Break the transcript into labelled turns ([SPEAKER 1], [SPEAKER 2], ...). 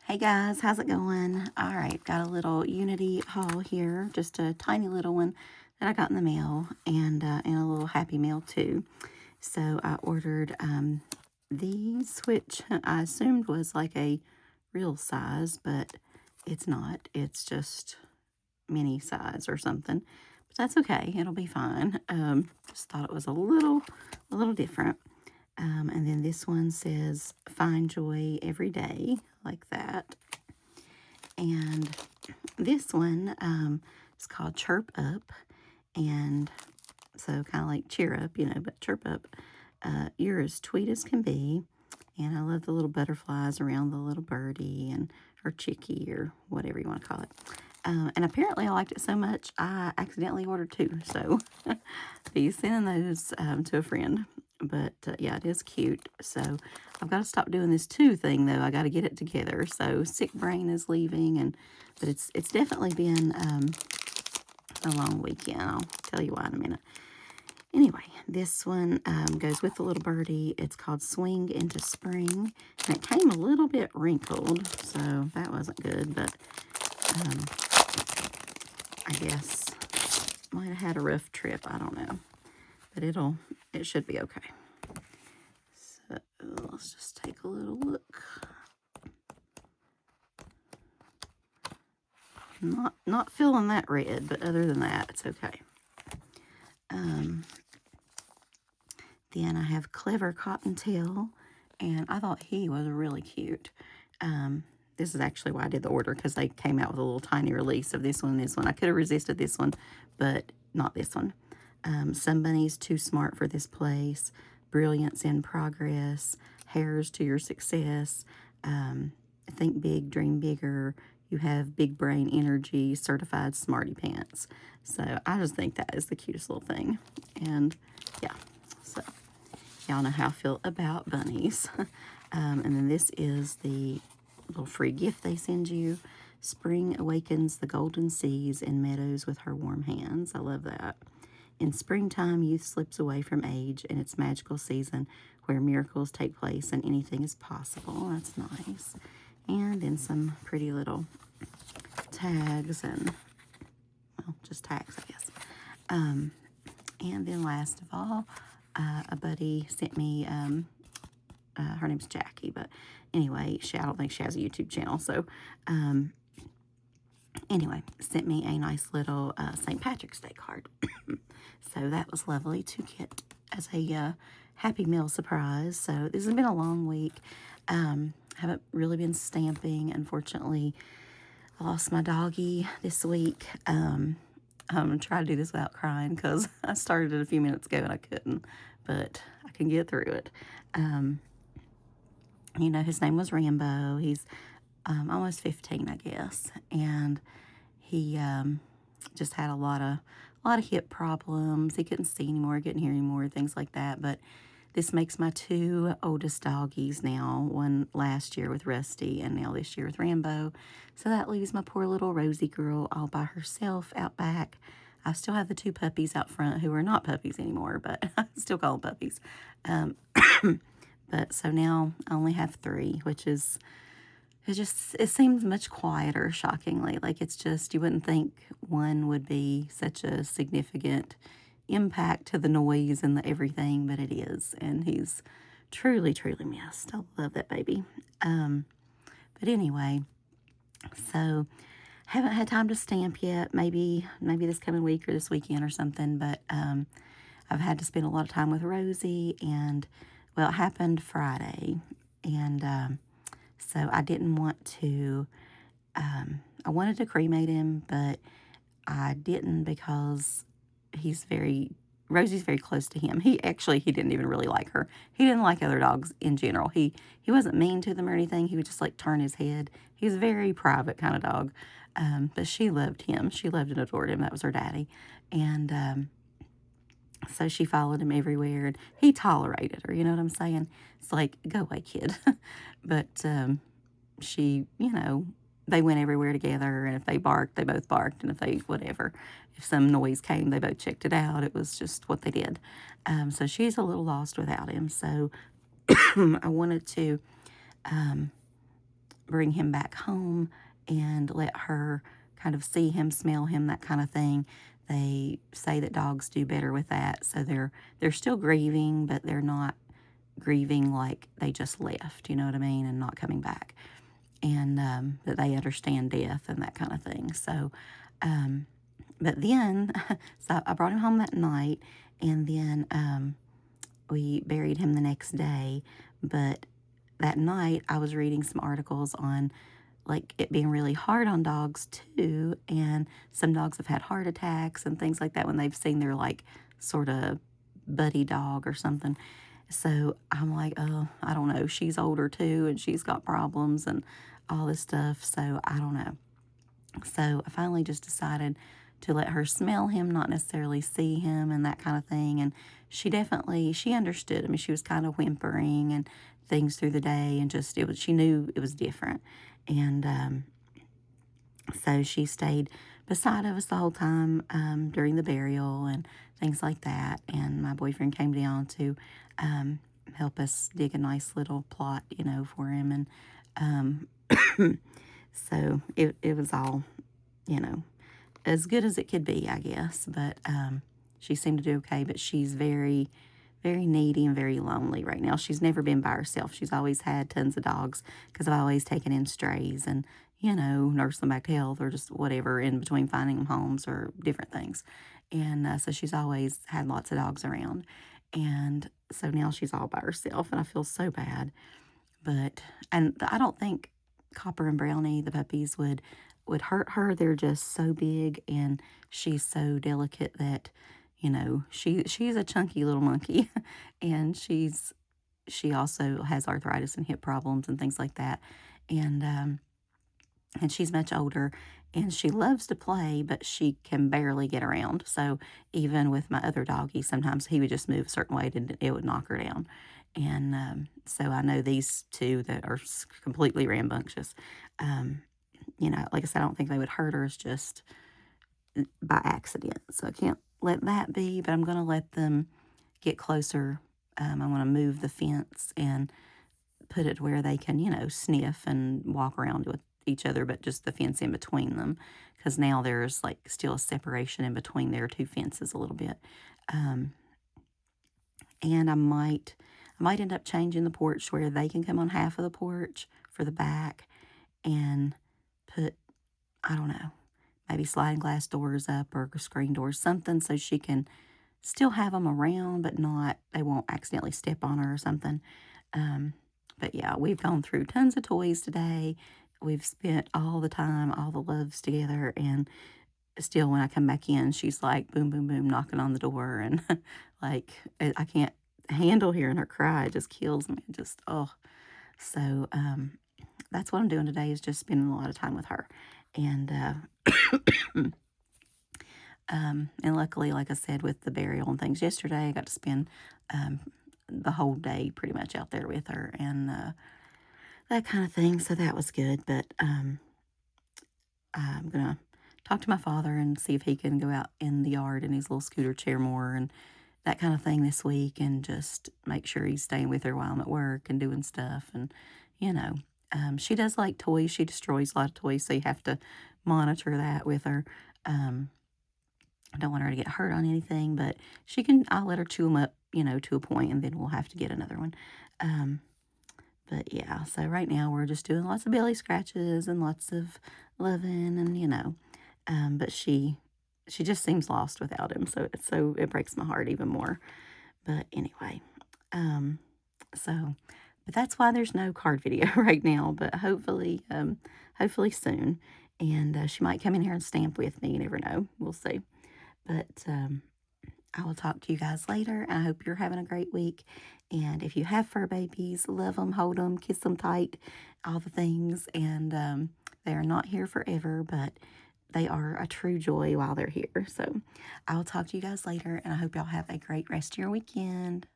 [SPEAKER 1] Hey guys, how's it going? All right, got a little Unity haul here, just a tiny little one that I got in the mail, and a little Happy Meal too. So I ordered these, which I assumed was like a real size, but it's not. It's just mini size or something. But that's okay. It'll be fine. Just thought it was a little different. And then this one says "Find joy every day," like that. And this one is called Chirp Up. And so kind of like cheer up, but chirp up. You're as sweet as can be. And I love the little butterflies around the little birdie or chickie or whatever you want to call it. And apparently I liked it so much, I accidentally ordered two. So be sending those to a friend. But yeah, it is cute. So I've got to stop doing this two thing though. I got to get it together. So sick brain is leaving, but it's definitely been a long weekend. I'll tell you why in a minute. Anyway, this one goes with the little birdie. It's called Swing into Spring, and it came a little bit wrinkled, so that wasn't good. But I guess might have had a rough trip. I don't know, but it should be okay. So let's just take a little look. Not feeling that red, but other than that, it's okay. Then I have Clever Cottontail, and I thought he was really cute. This is actually why I did the order, because they came out with a little tiny release of this one and this one. I could have resisted this one, but not this one. Some Bunny's Too Smart for This Place, Brilliance in Progress, Hairs to Your Success, Think Big, Dream Bigger, You Have Big Brain Energy, Certified Smarty Pants. So I just think that is the cutest little thing. And yeah, so y'all know how I feel about bunnies. And then this is the little free gift they send you. Spring awakens the golden seas and meadows with her warm hands. I love that. In springtime, youth slips away from age in its magical season where miracles take place and anything is possible. That's nice. And then some pretty little tags and, well, just tags, I guess. And then last of all, a buddy sent me, her name's Jackie, but anyway, I don't think she has a YouTube channel, so anyway, sent me a nice little St. Patrick's Day card. So that was lovely to get as a Happy Meal surprise. So this has been a long week. Haven't really been stamping, unfortunately. I lost my doggy this week. I'm going to try to do this without crying because I started it a few minutes ago and I couldn't, but I can get through it. His name was Rambo. He's almost 15, I guess, and he just had a lot of hip problems. He couldn't see anymore, couldn't hear anymore, things like that. But this makes my two oldest doggies now, one last year with Rusty and now this year with Rambo. So that leaves my poor little Rosie girl all by herself out back. I still have the two puppies out front who are not puppies anymore, but I still call them puppies. But so now I only have three, which is, it seems much quieter, shockingly. Like, it's just, you wouldn't think one would be such a significant impact to the noise and the everything, but it is. And he's truly, truly missed. I love that baby. But anyway, so haven't had time to stamp yet. Maybe this coming week or this weekend or something. But I've had to spend a lot of time with Rosie, and well, it happened Friday, and so I didn't want to. I wanted to cremate him, but I didn't because Rosie's very close to him. He didn't even really like her. He didn't like other dogs in general. He wasn't mean to them or anything. He would just like turn his head. He's a very private kind of dog. But she loved him. She loved and adored him. That was her daddy. And so she followed him everywhere, and he tolerated her. You know what I'm saying? It's like, go away, kid. But she, they went everywhere together, and if they barked, they both barked, and if some noise came, they both checked it out. It was just what they did. So she's a little lost without him. So I wanted to bring him back home and let her kind of see him, smell him, that kind of thing. They say that dogs do better with that. So they're still grieving, but they're not grieving like they just left, you know what I mean, and not coming back. And that they understand death and that kind of thing. So, but then, so I brought him home that night, and then we buried him the next day. But that night, I was reading some articles on like it being really hard on dogs too, and some dogs have had heart attacks and things like that when they've seen their like sort of buddy dog or something. So I'm like, oh, I don't know. She's older too, and she's got problems and all this stuff. So I don't know. So I finally just decided to let her smell him, not necessarily see him and that kind of thing. And she understood. I mean, she was kind of whimpering and things through the day, and just she knew it was different. And so she stayed beside us the whole time during the burial and things like that. And my boyfriend came down to help us dig a nice little plot, for him. And so it was all, as good as it could be, I guess. But she seemed to do okay. But she's very, very needy and very lonely right now. She's never been by herself. She's always had tons of dogs because I've always taken in strays and, nurse them back to health or just whatever in between finding them homes or different things. And so she's always had lots of dogs around. And so now she's all by herself, and I feel so bad. And I don't think Copper and Brownie, the puppies, would hurt her. They're just so big, and she's so delicate that, she's a chunky little monkey, and she also has arthritis and hip problems and things like that. And she's much older, and she loves to play, but she can barely get around. So even with my other doggy, sometimes he would just move a certain way and it would knock her down. And so I know these two that are completely rambunctious. Like I said, I don't think they would hurt her. It's just by accident. So I can't let that be, but I'm going to let them get closer. I'm going to move the fence and put it where they can, sniff and walk around with each other, but just the fence in between them, because now there's like still a separation in between their two fences a little bit. And I might end up changing the porch where they can come on half of the porch for the back and put, I don't know, maybe sliding glass doors up or screen doors, something so she can still have them around, but they won't accidentally step on her or something. But yeah, we've gone through tons of toys today. We've spent all the time, all the loves together, and still when I come back in, she's like, boom, boom, boom, knocking on the door, and like, I can't handle hearing her cry. It just kills me. Oh. So, that's what I'm doing today, is just spending a lot of time with her. And, and luckily, like I said, with the burial and things yesterday, I got to spend, the whole day pretty much out there with her and that kind of thing. So that was good. But I'm going to talk to my father and see if he can go out in the yard in his little scooter chair more and that kind of thing this week, and just make sure he's staying with her while I'm at work and doing stuff. And, she does like toys. She destroys a lot of toys, so you have to monitor that with her. I don't want her to get hurt on anything, but I'll let her chew them up, to a point, and then we'll have to get another one. But yeah, so right now we're just doing lots of belly scratches and lots of loving and, but she just seems lost without him. So it breaks my heart even more. But anyway, but that's why there's no card video right now, but hopefully soon. And she might come in here and stamp with me. You never know. We'll see. But I will talk to you guys later. I hope you're having a great week. And if you have fur babies, love them, hold them, kiss them tight, all the things. And they are not here forever, but they are a true joy while they're here. So I will talk to you guys later, and I hope y'all have a great rest of your weekend.